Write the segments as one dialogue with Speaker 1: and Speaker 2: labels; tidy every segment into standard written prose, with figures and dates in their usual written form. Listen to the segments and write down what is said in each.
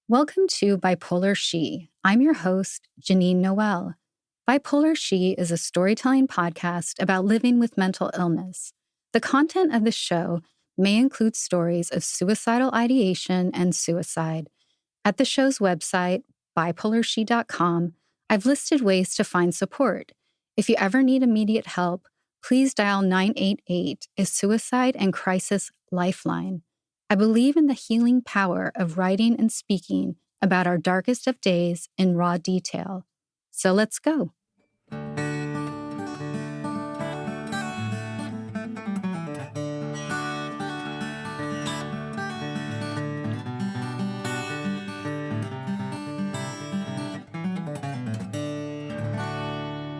Speaker 1: Welcome to Bipolar She. I'm your host, Janine Noel. Bipolar She is a storytelling podcast about living with mental illness. The content of the show may include stories of suicidal ideation and suicide. At the show's website, bipolarshe.com, I've listed ways to find support. If you ever need immediate help, please dial 988, a suicide and crisis lifeline. I believe in the healing power of writing and speaking about our darkest of days in raw detail. So let's go.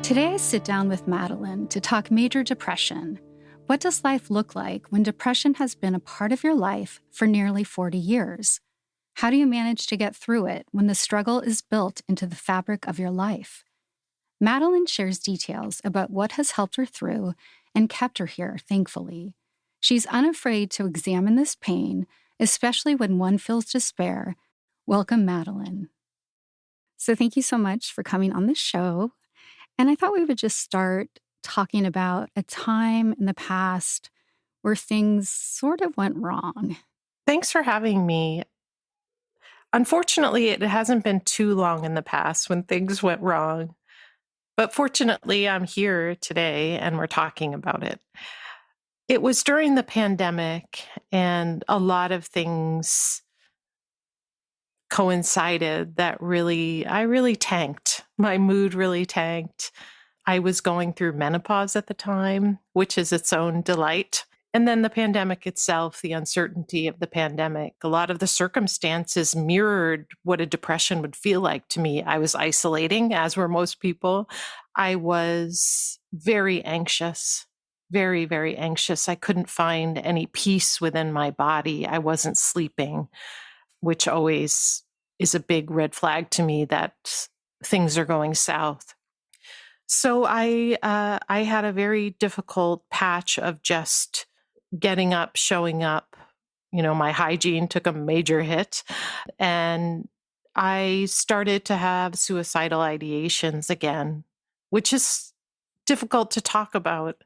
Speaker 1: Today I sit down with Madelynn to talk major depression. What does life look like when depression has been a part of your life for nearly 40 years? How do you manage to get through it when the struggle is built into the fabric of your life? Madelynn shares details about what has helped her through and kept her here, thankfully. She's unafraid to examine this pain, especially when one feels despair. Welcome, Madelynn. So thank you so much for coming on the show. And I thought we would just start talking about a time in the past where things sort of went wrong.
Speaker 2: Thanks for having me. Unfortunately, it hasn't been too long in the past when things went wrong. But fortunately, I'm here today and we're talking about it. It was during the pandemic and a lot of things coincided that I really tanked. My mood really tanked. I was going through menopause at the time, which is its own delight. And then the pandemic itself, the uncertainty of the pandemic, a lot of the circumstances mirrored what a depression would feel like to me. I was isolating, as were most people. I was very anxious, very, very anxious. I couldn't find any peace within my body. I wasn't sleeping, which always is a big red flag to me that things are going south. So I had a very difficult patch of just getting up, showing up. My hygiene took a major hit, and I started to have suicidal ideations again, which is difficult to talk about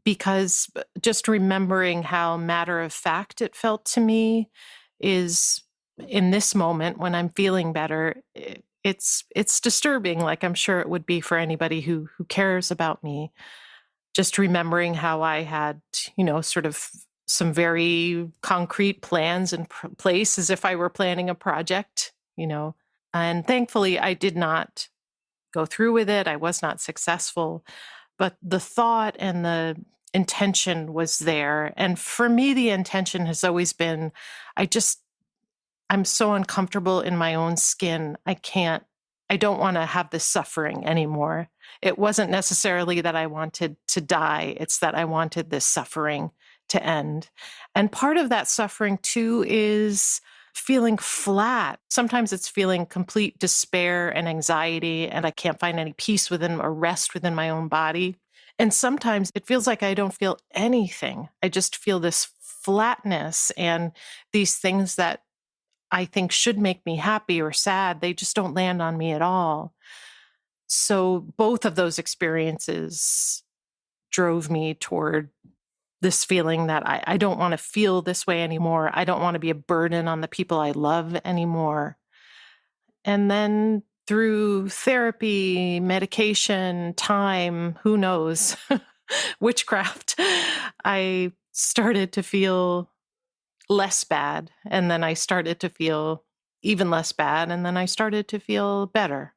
Speaker 2: because just remembering how matter of fact it felt to me is, in this moment when I'm feeling better, it's disturbing, like I'm sure it would be for anybody who cares about me. Just remembering how I had, sort of some very concrete plans in place as if I were planning a project, and thankfully I did not go through with it. I was not successful, but the thought and the intention was there. And for me, the intention has always been, I'm so uncomfortable in my own skin. I don't want to have this suffering anymore. It wasn't necessarily that I wanted to die. It's that I wanted this suffering to end. And part of that suffering too is feeling flat. Sometimes it's feeling complete despair and anxiety, and I can't find any peace within or rest within my own body. And sometimes it feels like I don't feel anything. I just feel this flatness, and these things that I think should make me happy or sad, they just don't land on me at all. So both of those experiences drove me toward this feeling that I don't want to feel this way anymore. I don't want to be a burden on the people I love anymore. And then through therapy, medication, time, who knows, witchcraft, I started to feel less bad. And then I started to feel even less bad. And then I started to feel better.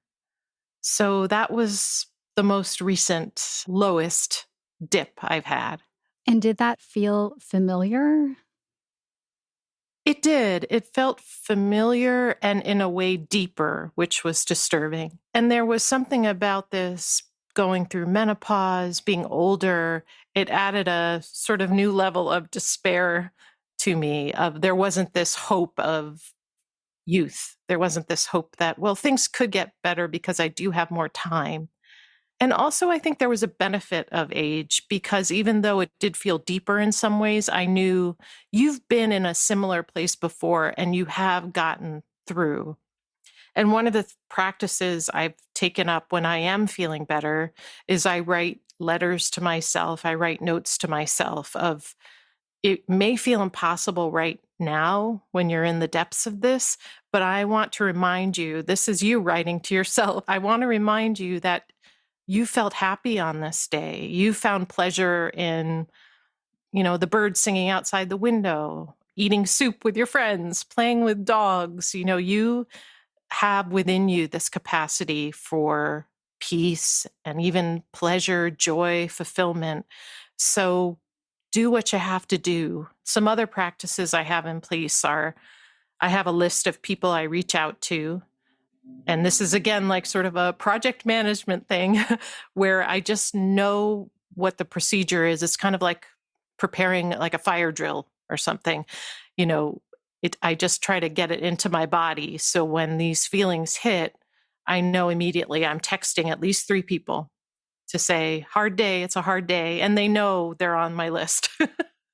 Speaker 2: So that was the most recent, lowest dip I've had.
Speaker 1: And did that feel familiar?
Speaker 2: It did. It felt familiar and in a way deeper, which was disturbing. And there was something about this going through menopause, being older. It added a sort of new level of despair to me. There wasn't this hope of youth. There wasn't this hope that, well, things could get better because I do have more time. And also, I think there was a benefit of age because even though it did feel deeper in some ways, I knew you've been in a similar place before and you have gotten through. And one of the practices I've taken up when I am feeling better is I write letters to myself. I write notes to myself of, it may feel impossible right now when you're in the depths of this, but I want to remind you, this is you writing to yourself. I want to remind you that you felt happy on this day. You found pleasure in, the birds singing outside the window, eating soup with your friends, playing with dogs. You have within you this capacity for peace and even pleasure, joy, fulfillment. So do what you have to do. Some other practices I have in place are, I have a list of people I reach out to. And this is, again, like sort of a project management thing where I just know what the procedure is. It's kind of like preparing like a fire drill or something. I just try to get it into my body. So when these feelings hit, I know immediately I'm texting at least 3 people to say, hard day, it's a hard day. And they know they're on my list.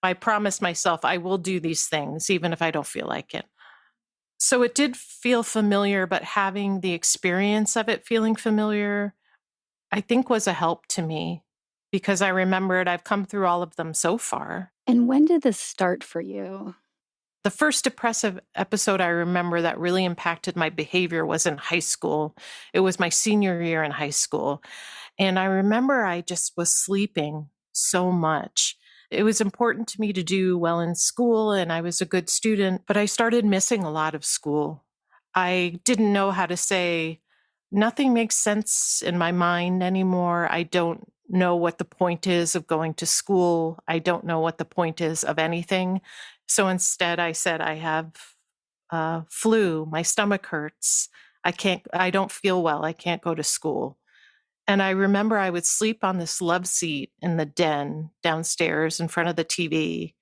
Speaker 2: I promise myself I will do these things, even if I don't feel like it. So it did feel familiar, but having the experience of it feeling familiar, I think was a help to me because I remembered I've come through all of them so far.
Speaker 1: And when did this start for you?
Speaker 2: The first depressive episode I remember that really impacted my behavior was in high school. It was my senior year in high school. And I remember I just was sleeping so much. It was important to me to do well in school, and I was a good student, but I started missing a lot of school. I didn't know how to say, nothing makes sense in my mind anymore. I don't know what the point is of going to school. I don't know what the point is of anything. So instead I said, I have flu, my stomach hurts. I don't feel well. I can't go to school. And I remember I would sleep on this love seat in the den downstairs in front of the TV.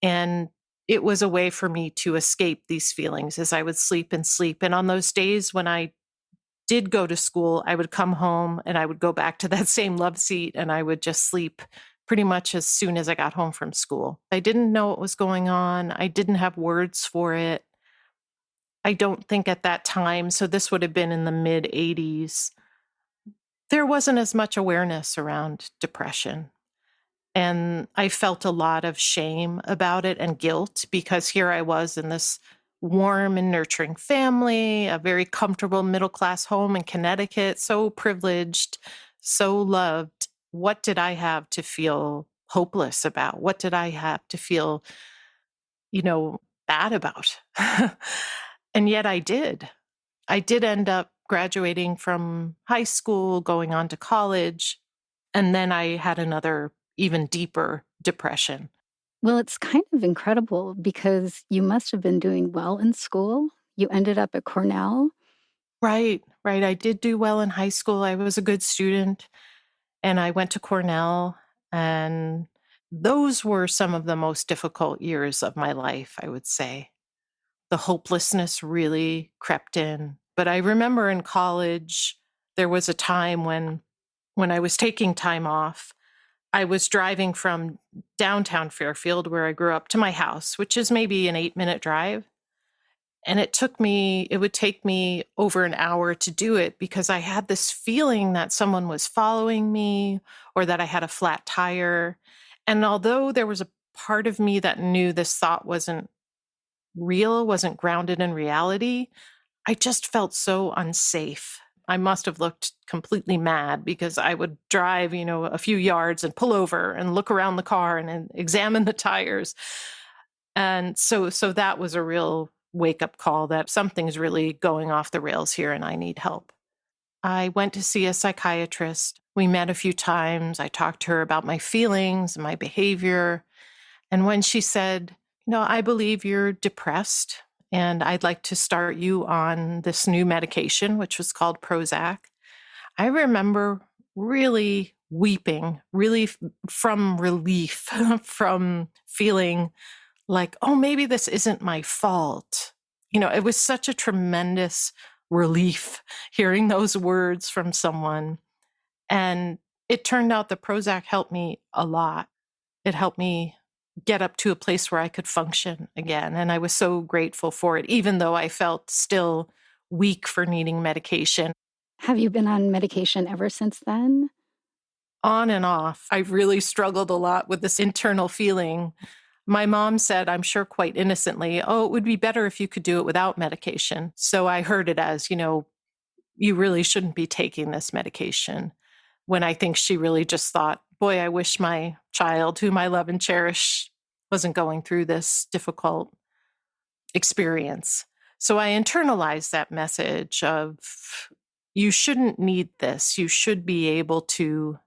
Speaker 2: And it was a way for me to escape these feelings as I would sleep and sleep. And on those days when I did go to school, I would come home and I would go back to that same love seat and I would just sleep pretty much as soon as I got home from school. I didn't know what was going on. I didn't have words for it. I don't think at that time, so this would have been in the mid 80s, there wasn't as much awareness around depression. And I felt a lot of shame about it and guilt because here I was in this warm and nurturing family, a very comfortable middle-class home in Connecticut, so privileged, so loved. What did I have to feel hopeless about? What did I have to feel, bad about? And yet I did. I did end up graduating from high school, going on to college, and then I had another even deeper depression.
Speaker 1: Well, it's kind of incredible because you must have been doing well in school. You ended up at Cornell.
Speaker 2: Right. I did do well in high school. I was a good student and I went to Cornell, and those were some of the most difficult years of my life, I would say. The hopelessness really crept in. But I remember in college, there was a time when I was taking time off, I was driving from downtown Fairfield, where I grew up, to my house, which is maybe an 8-minute drive. And it would take me over an hour to do it because I had this feeling that someone was following me or that I had a flat tire. And although there was a part of me that knew this thought wasn't real, wasn't grounded in reality, I just felt so unsafe. I must have looked completely mad because I would drive, a few yards and pull over and look around the car and examine the tires. And so that was a real wake-up call that something's really going off the rails here and I need help. I went to see a psychiatrist. We met a few times. I talked to her about my feelings and my behavior. And when she said, I believe you're depressed and I'd like to start you on this new medication, which was called Prozac, I remember really weeping, really from relief, from feeling like, oh, maybe this isn't my fault. It was such a tremendous relief hearing those words from someone. And it turned out the Prozac helped me a lot. It helped me get up to a place where I could function again. And I was so grateful for it, even though I felt still weak for needing medication.
Speaker 1: Have you been on medication ever since then?
Speaker 2: On and off. I really struggled a lot with this internal feeling. My mom said, I'm sure quite innocently, oh, it would be better if you could do it without medication. So I heard it as, you really shouldn't be taking this medication. When I think she really just thought, boy, I wish my child, whom I love and cherish, wasn't going through this difficult experience. So I internalized that message of, you shouldn't need this. You should be able to,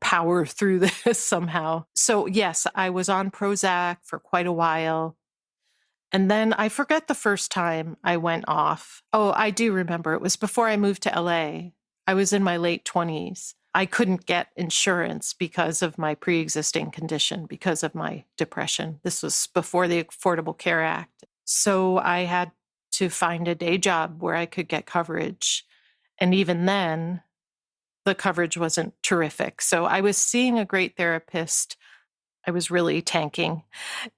Speaker 2: power through this somehow. So yes, I was on Prozac for quite a while. And then I forget the first time I went off. Oh, I do remember. It was before I moved to LA. I was in my late 20s. I couldn't get insurance because of my pre-existing condition, because of my depression. This was before the Affordable Care Act. So I had to find a day job where I could get coverage. And even then, the coverage wasn't terrific. So I was seeing a great therapist. I was really tanking.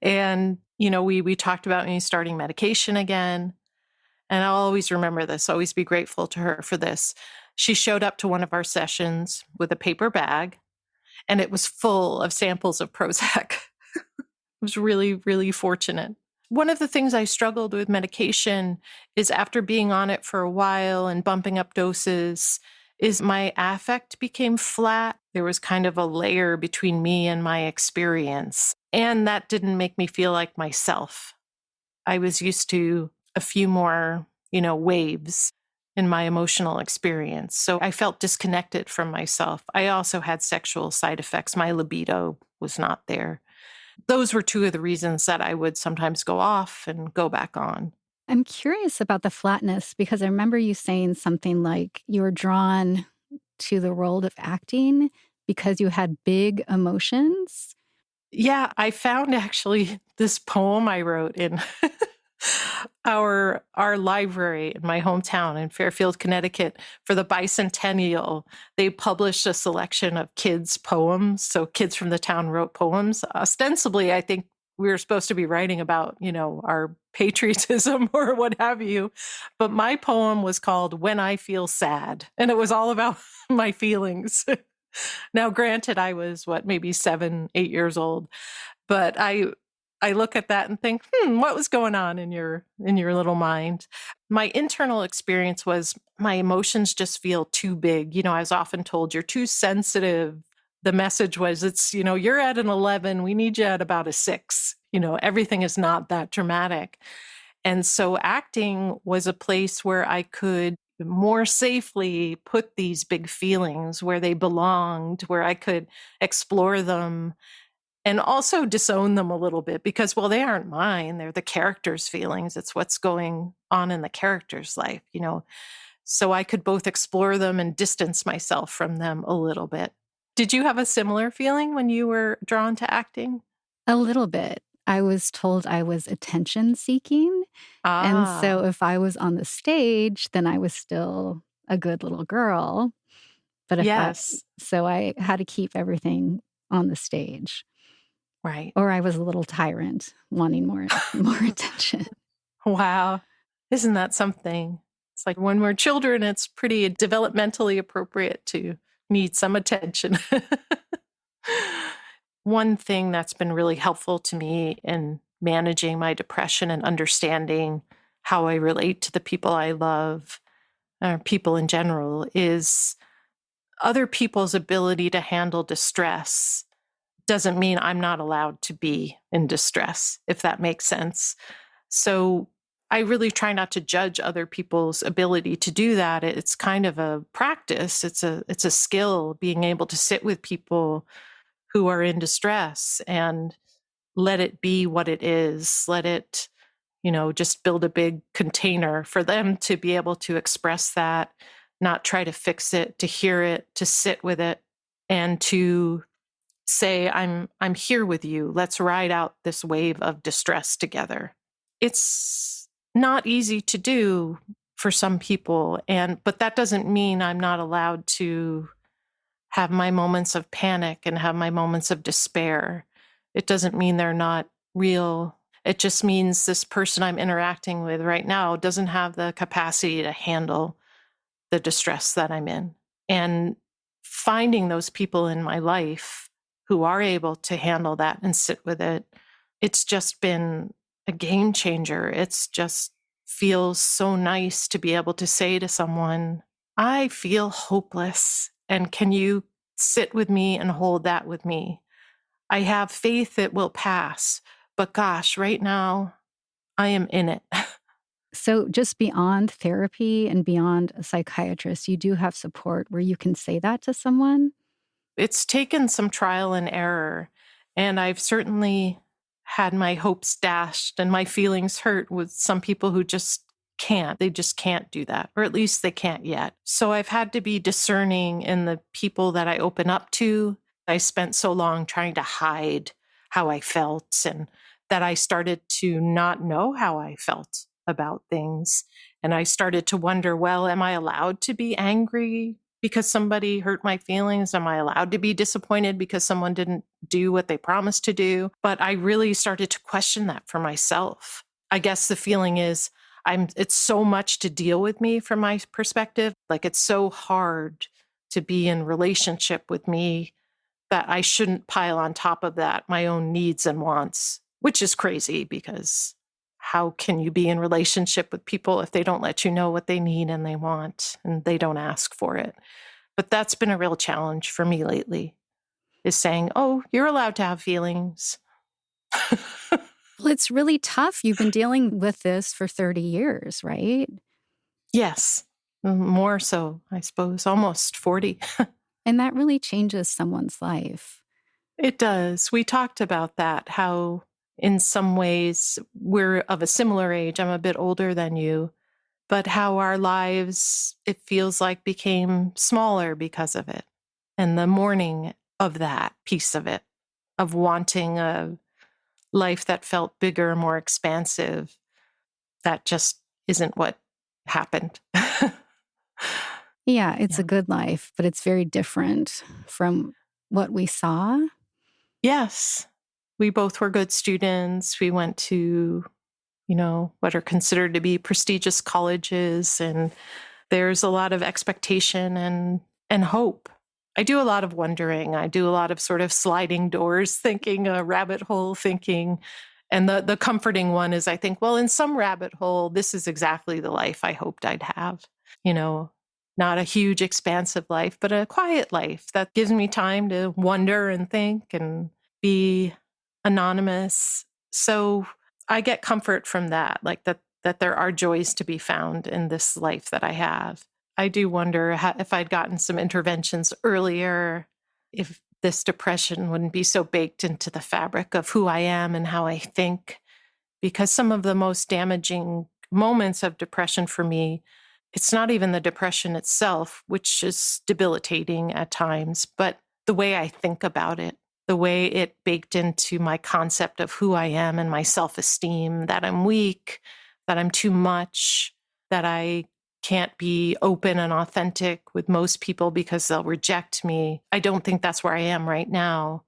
Speaker 2: And, we talked about me starting medication again. And I'll always remember this, always be grateful to her for this. She showed up to one of our sessions with a paper bag, and it was full of samples of Prozac. I was really, really fortunate. One of the things I struggled with medication is after being on it for a while and bumping up doses, is my affect became flat. There was kind of a layer between me and my experience. And that didn't make me feel like myself. I was used to a few more, waves in my emotional experience. So I felt disconnected from myself. I also had sexual side effects. My libido was not there. Those were two of the reasons that I would sometimes go off and go back on.
Speaker 1: I'm curious about the flatness because I remember you saying something like you were drawn to the world of acting because you had big emotions.
Speaker 2: Yeah, I found actually this poem I wrote in our library in my hometown in Fairfield, Connecticut for the bicentennial. They published a selection of kids' poems. So kids from the town wrote poems. Ostensibly, I think we were supposed to be writing about, our patriotism or what have you. But my poem was called When I Feel Sad. And it was all about my feelings. Now, granted, I was maybe 7, 8 years old, but I look at that and think, what was going on in your little mind? My internal experience was my emotions just feel too big. I was often told you're too sensitive. The message was, you're at an 11. We need you at about a 6. Everything is not that dramatic. And so acting was a place where I could more safely put these big feelings where they belonged, where I could explore them and also disown them a little bit because, well, they aren't mine. They're the character's feelings. It's what's going on in the character's life, So I could both explore them and distance myself from them a little bit. Did you have a similar feeling when you were drawn to acting?
Speaker 1: A little bit. I was told I was attention seeking. And so
Speaker 2: Ah,
Speaker 1: if I was on the stage, then I was still a good little girl. But
Speaker 2: yes,
Speaker 1: so I had to keep everything on the stage.
Speaker 2: right.
Speaker 1: Or I was a little tyrant wanting more attention.
Speaker 2: Wow. Isn't that something? It's like when we're children, it's pretty developmentally appropriate to need some attention. One thing that's been really helpful to me in managing my depression and understanding how I relate to the people I love, or people in general, is other people's ability to handle distress doesn't mean I'm not allowed to be in distress, if that makes sense. So I really try not to judge other people's ability to do that. It's kind of a practice. It's a skill, being able to sit with people who are in distress and let it be what it is. Let it, just build a big container for them to be able to express that, not try to fix it, to hear it, to sit with it, and to say, I'm here with you. Let's ride out this wave of distress together. It's not easy to do for some people, but that doesn't mean I'm not allowed to have my moments of panic and have my moments of despair. It doesn't mean they're not real. It just means this person I'm interacting with right now doesn't have the capacity to handle the distress that I'm in. And finding those people in my life who are able to handle that and sit with it, it's just been a game changer. It's just feels so nice to be able to say to someone, I feel hopeless. And can you sit with me and hold that with me? I have faith it will pass, but gosh, right now I am in it.
Speaker 1: So, just beyond therapy and beyond a psychiatrist, you do have support where you can say that to someone?
Speaker 2: It's taken some trial and error, and I've certainly had my hopes dashed and my feelings hurt with some people who just can't. They just can't do that, or at least they can't yet. So I've had to be discerning in the people that I open up to. I spent so long trying to hide how I felt, and that I started to not know how I felt about things. And I started to wonder, well, am I allowed to be angry because somebody hurt my feelings? Am I allowed to be disappointed because someone didn't do what they promised to do? But I really started to question that for myself. I guess the feeling is it's so much to deal with me from my perspective. Like it's so hard to be in relationship with me that I shouldn't pile on top of that my own needs and wants, which is crazy because how can you be in relationship with people if they don't let you know what they need and they want and they don't ask for it? But that's been a real challenge for me lately, is saying, oh, you're allowed to have feelings.
Speaker 1: Well, it's really tough. You've been dealing with this for 30 years, right?
Speaker 2: Yes, more so, I suppose, almost 40.
Speaker 1: And that really changes someone's life.
Speaker 2: It does. We talked about that, how in some ways we're of a similar age. I'm a bit older than you, but how our lives, it feels like, became smaller because of it. And the mourning of that piece of it, of wanting a life that felt bigger, more expansive, that just isn't what happened.
Speaker 1: Yeah, it's
Speaker 2: Yeah.
Speaker 1: a good life, but it's very different from what we saw.
Speaker 2: Yes. We both were good students. We went to, what are considered to be prestigious colleges, and there's a lot of expectation and hope. I do a lot of wondering. I do a lot of sort of sliding doors thinking, rabbit hole thinking. And the comforting one is I think, well, in some rabbit hole, this is exactly the life I hoped I'd have. Not a huge, expansive life, but a quiet life that gives me time to wonder and think and be anonymous. So I get comfort from that, like that there are joys to be found in this life that I have. I do wonder if I'd gotten some interventions earlier, if this depression wouldn't be so baked into the fabric of who I am and how I think. Because some of the most damaging moments of depression for me, it's not even the depression itself, which is debilitating at times, but the way I think about it, the way it baked into my concept of who I am and my self-esteem, that I'm weak, that I'm too much, that I can't be open and authentic with most people because they'll reject me. I don't think that's where I am right now.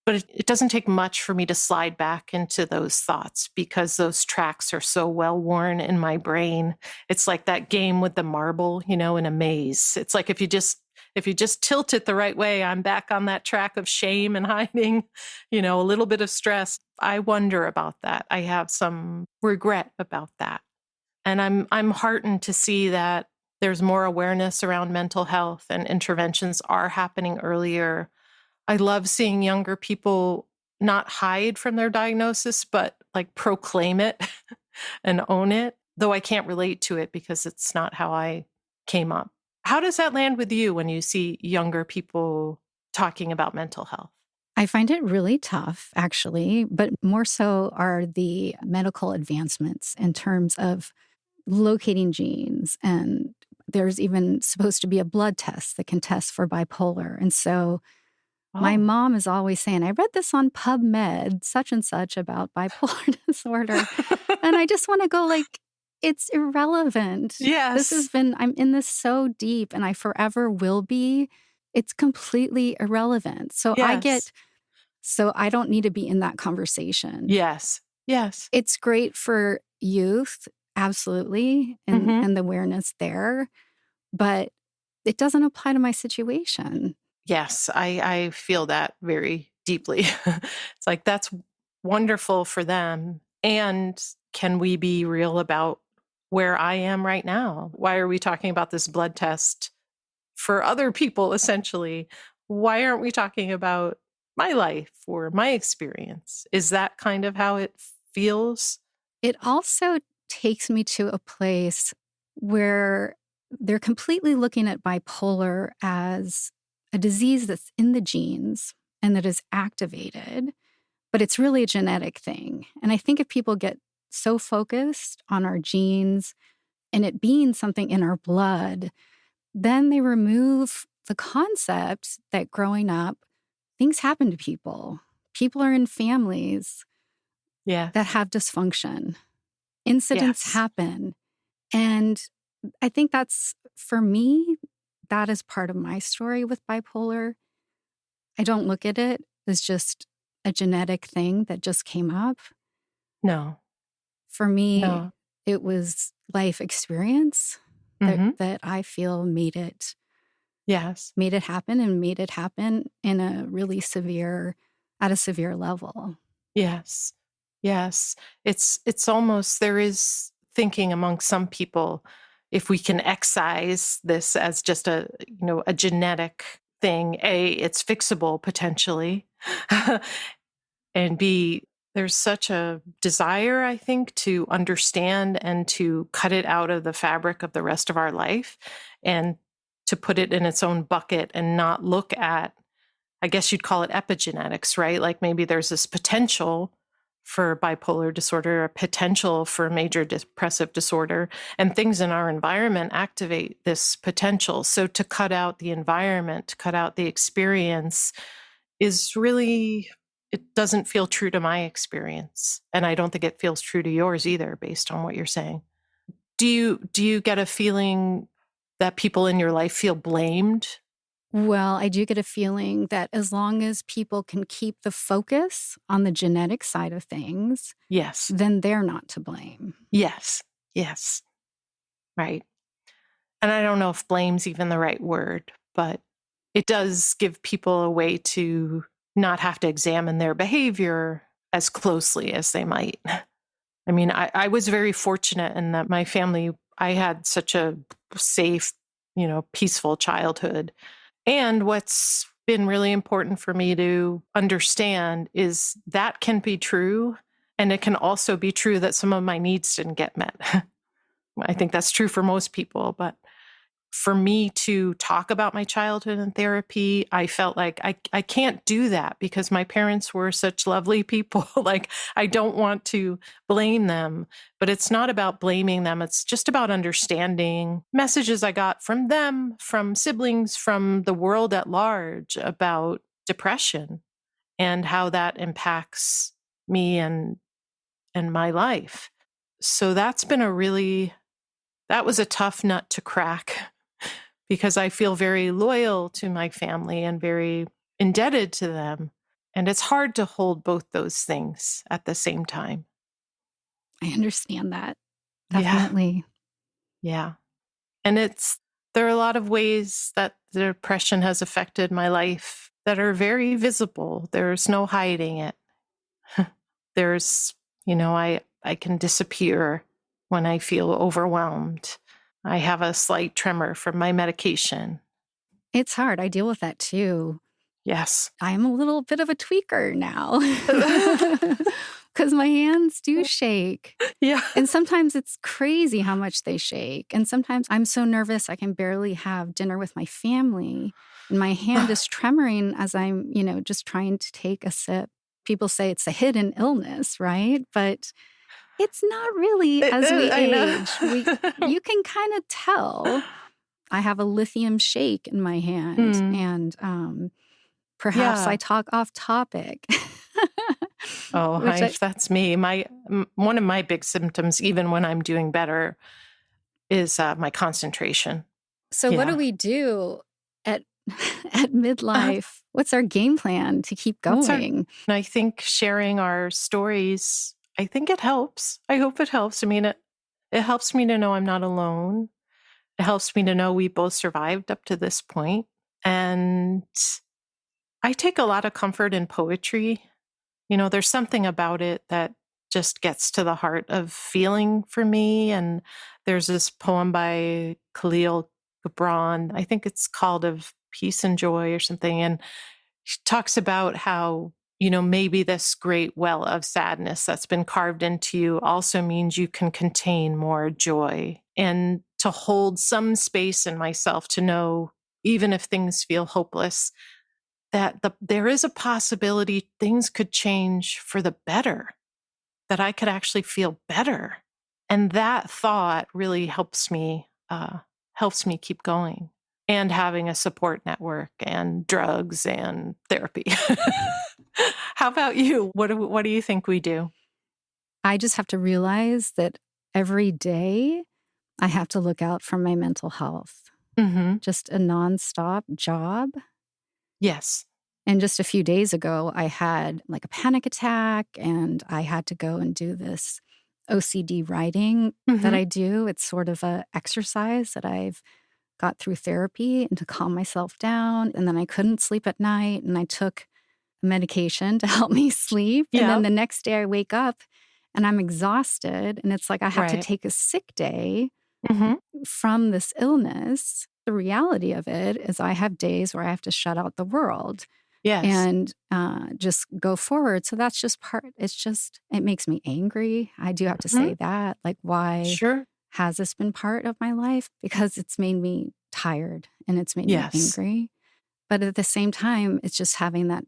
Speaker 2: But it doesn't take much for me to slide back into those thoughts because those tracks are so well worn in my brain. It's like that game with the marble, in a maze. It's like if you just tilt it the right way, I'm back on that track of shame and hiding, a little bit of stress. I wonder about that. I have some regret about that. And I'm heartened to see that there's more awareness around mental health and interventions are happening earlier. I love seeing younger people not hide from their diagnosis, but like proclaim it and own it, though I can't relate to it because it's not how I came up. How does that land with you when you see younger people talking about mental health?
Speaker 1: I find it really tough, actually, but more so are the medical advancements in terms of locating genes. And there's even supposed to be a blood test that can test for bipolar. And so my
Speaker 2: Oh.
Speaker 1: mom is always saying, I read this on PubMed, such and such about bipolar disorder. And I just want to go like, it's irrelevant.
Speaker 2: Yes.
Speaker 1: I'm in this so deep and I forever will be. It's completely irrelevant. So I get
Speaker 2: Yes.
Speaker 1: So I don't need to be in that conversation.
Speaker 2: Yes. Yes.
Speaker 1: It's great for youth, absolutely,
Speaker 2: Mm-hmm.
Speaker 1: and the awareness there, but it doesn't apply to my situation.
Speaker 2: Yes, I feel that very deeply. It's like that's wonderful for them. And can we be real about where I am right now? Why are we talking about this blood test for other people, essentially? Why aren't we talking about my life or my experience? Is that kind of how it feels?
Speaker 1: It also takes me to a place where they're completely looking at bipolar as a disease that's in the genes and that is activated, but it's really a genetic thing. And I think if people get so focused on our genes and it being something in our blood, then they remove the concept that growing up, things happen to people. People are in families
Speaker 2: Yeah.
Speaker 1: that have dysfunction. Incidents
Speaker 2: Yes.
Speaker 1: happen. And I think that's, for me, that is part of my story with bipolar. I don't look at it as just a genetic thing that just came up.
Speaker 2: No.
Speaker 1: For me,
Speaker 2: No.
Speaker 1: it was life experience
Speaker 2: Mm-hmm.
Speaker 1: that I feel
Speaker 2: Yes.
Speaker 1: made it happen and made it happen in a really at a severe level.
Speaker 2: Yes. Yes. It's almost there is thinking among some people if we can excise this as just a genetic thing, A, it's fixable potentially. And B, there's such a desire, I think, to understand and to cut it out of the fabric of the rest of our life and to put it in its own bucket and not look at, I guess you'd call it epigenetics, right? Like maybe there's this potential for bipolar disorder, a potential for major depressive disorder, and things in our environment activate this potential. So to cut out the environment, to cut out the experience is really, it doesn't feel true to my experience. And I don't think it feels true to yours either, based on what you're saying. Do you get a feeling that people in your life feel blamed?
Speaker 1: Well, I do get a feeling that as long as people can keep the focus on the genetic side of things,
Speaker 2: Yes.
Speaker 1: then they're not to blame.
Speaker 2: Yes. Yes. Right. And I don't know if blame's even the right word, but it does give people a way to not have to examine their behavior as closely as they might. I mean, I was very fortunate in that my family, I had such a safe, peaceful childhood. And what's been really important for me to understand is that can be true. And it can also be true that some of my needs didn't get met. I think that's true for most people. But for me to talk about my childhood in therapy, I felt like I can't do that because my parents were such lovely people. Like, I don't want to blame them, but it's not about blaming them. It's just about understanding messages I got from them, from siblings, from the world at large about depression and how that impacts me and my life. So that was a tough nut to crack because I feel very loyal to my family and very indebted to them. And it's hard to hold both those things at the same time.
Speaker 1: I understand that.
Speaker 2: Yeah.
Speaker 1: Definitely.
Speaker 2: Yeah. And there are a lot of ways that the depression has affected my life that are very visible. There's no hiding it. There's, I can disappear when I feel overwhelmed. I have a slight tremor from my medication.
Speaker 1: It's hard. I deal with that too.
Speaker 2: Yes.
Speaker 1: I'm a little bit of a tweaker now because my hands do shake.
Speaker 2: Yeah.
Speaker 1: And sometimes it's crazy how much they shake. And sometimes I'm so nervous I can barely have dinner with my family. And my hand is tremoring as I'm, just trying to take a sip. People say it's a hidden illness, right? But it's not really as we
Speaker 2: I know.
Speaker 1: age. You can kind of tell. I have a lithium shake in my hand.
Speaker 2: Mm,
Speaker 1: And perhaps I
Speaker 2: yeah.
Speaker 1: talk off topic.
Speaker 2: Oh,
Speaker 1: Which I,
Speaker 2: that's me. One of my big symptoms, even when I'm doing better, is my concentration.
Speaker 1: so what do
Speaker 2: Yeah.
Speaker 1: we do at at midlife? What's our game plan to keep going?
Speaker 2: And I think sharing our stories, I think it helps. I hope it helps. I mean, it helps me to know I'm not alone. It helps me to know we both survived up to this point. And I take a lot of comfort in poetry. There's something about it that just gets to the heart of feeling for me. And there's this poem by Khalil Gibran, I think it's called Of Peace and Joy or something. And she talks about how, maybe this great well of sadness that's been carved into you also means you can contain more joy, and to hold some space in myself to know, even if things feel hopeless, that there is a possibility things could change for the better, that I could actually feel better. And that thought really helps me keep going, and having a support network and drugs and therapy. How about you? What do you think we do?
Speaker 1: I just have to realize that every day I have to look out for my mental health.
Speaker 2: Mm-hmm.
Speaker 1: Just a nonstop job.
Speaker 2: Yes.
Speaker 1: And just a few days ago, I had like a panic attack, and I had to go and do this OCD writing that I do. It's sort of an exercise that I've got through therapy and to calm myself down. And then I couldn't sleep at night, and I took medication to help me sleep. And then the next day I wake up and I'm exhausted, and it's like I have to take a sick day from this illness. The reality of it is I have days where I have to shut out the world and just go forward. So that's just it makes me angry. I do have to say that. Like, why has this been part of my life? Because it's made me tired and it's made me angry. But at the same time, it's just having that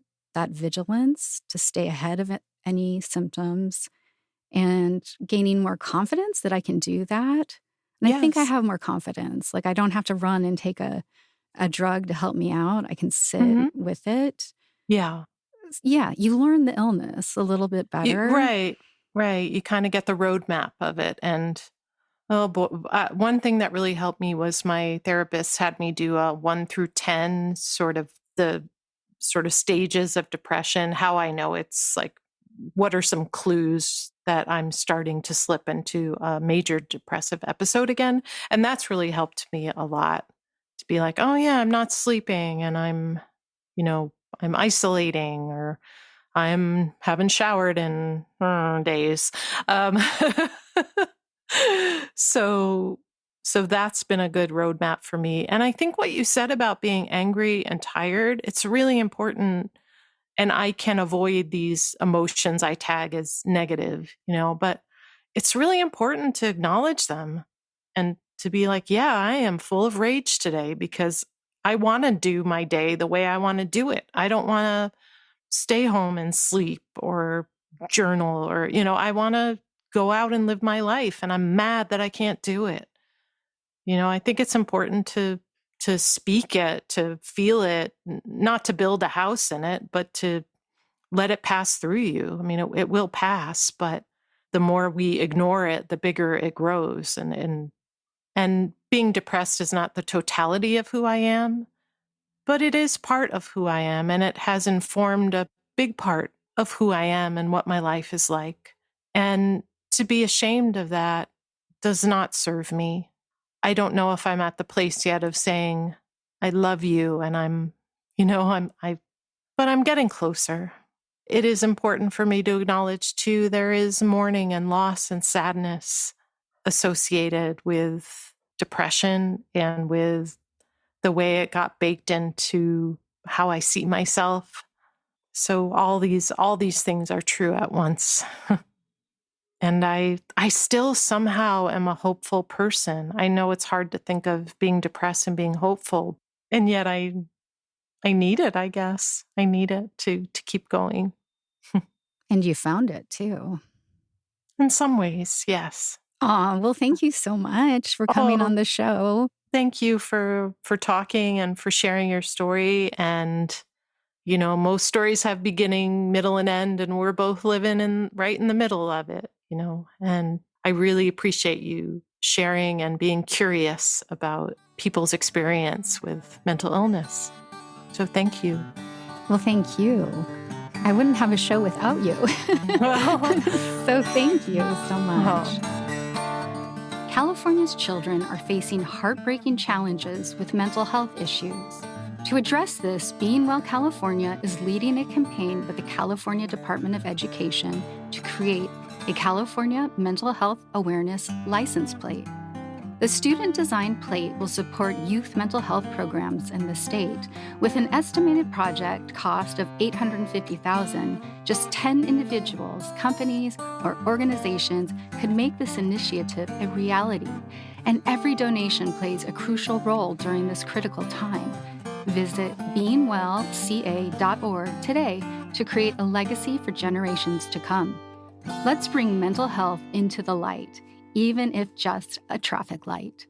Speaker 1: vigilance to stay ahead of any symptoms and gaining more confidence that I can do that. And I think I have more confidence. Like, I don't have to run and take a drug to help me out. I can sit with it.
Speaker 2: Yeah.
Speaker 1: Yeah, you learn the illness a little bit better.
Speaker 2: Right. You kind of get the roadmap of it. And oh boy, one thing that really helped me was my therapist had me do a 1 through 10 the stages of depression, how I know it's like, what are some clues that I'm starting to slip into a major depressive episode again. And that's really helped me a lot, to be like, oh yeah, I'm not sleeping, and I'm isolating, or I haven't showered in days. So that's been a good roadmap for me. And I think what you said about being angry and tired, it's really important. And I can avoid these emotions I tag as negative, but it's really important to acknowledge them and to be like, yeah, I am full of rage today because I want to do my day the way I want to do it. I don't want to stay home and sleep or journal, or, I want to go out and live my life, and I'm mad that I can't do it. I think it's important to speak it, to feel it, not to build a house in it, but to let it pass through you. I mean, it will pass, but the more we ignore it, the bigger it grows. And being depressed is not the totality of who I am, but it is part of who I am. And it has informed a big part of who I am and what my life is like. And to be ashamed of that does not serve me. I don't know if I'm at the place yet of saying, I love you, and but I'm getting closer. It is important for me to acknowledge too, there is mourning and loss and sadness associated with depression and with the way it got baked into how I see myself. So all these things are true at once. And I still somehow am a hopeful person. I know it's hard to think of being depressed and being hopeful, and yet I need it, I guess. I need it to keep going.
Speaker 1: And you found it too.
Speaker 2: In some ways, yes.
Speaker 1: Oh, well, thank you so much for coming on the show.
Speaker 2: Thank you for talking and for sharing your story. And most stories have beginning, middle, and end, and we're both living right in the middle of it, and I really appreciate you sharing and being curious about people's experience with mental illness. So thank you.
Speaker 1: Well, thank you. I wouldn't have a show without you. So thank you so much. California's children are facing heartbreaking challenges with mental health issues. To address this, Being Well California is leading a campaign with the California Department of Education to create a California Mental Health Awareness License Plate. The student-designed plate will support youth mental health programs in the state. With an estimated project cost of $850,000, just 10 individuals, companies, or organizations could make this initiative a reality, and every donation plays a crucial role during this critical time. Visit beingwellca.org today to create a legacy for generations to come. Let's bring mental health into the light, even if just a traffic light.